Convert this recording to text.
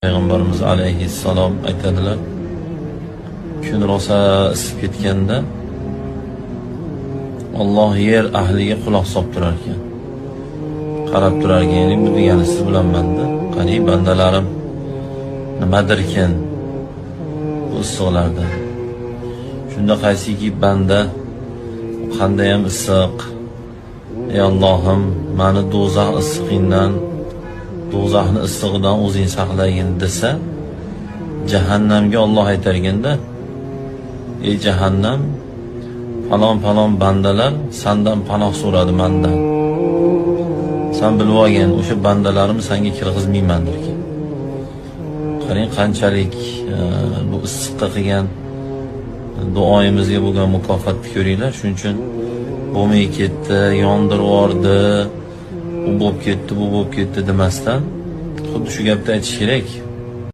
Payg'ambarimiz alayhissalom aytadilar, kun rosa isib ketganda Alloh yer ahliga quloq solib turar ekan. Qarab turar ekan, ya'ni bu degani siz bilan menda, qani bandalarim nimadir ekan bu issiqlarda. Shunda qaysiki banda qanday ham issiq, ey Allohim, meni do'zax issiqingdan, do'zaxni issig'idan o'zing saqlagin desa, jahannamga Alloh aytar ekanda, ey jahannam, falon bandalar sendan panoh so'radi mendan. Sen bilib olgin, o'sha bandalarimni senga kirgizmayman derkan. Qarang qanchalik bu issiqqa qilgan duoyimizga bo'lgan mukofotni ko'ringlar. Shuning uchun bo'lmay ketdi, yondirib yubordi, u bo'lib ketdi, bu bo'lib ketdi demasdan, xuddi shu gapni aytish kerak.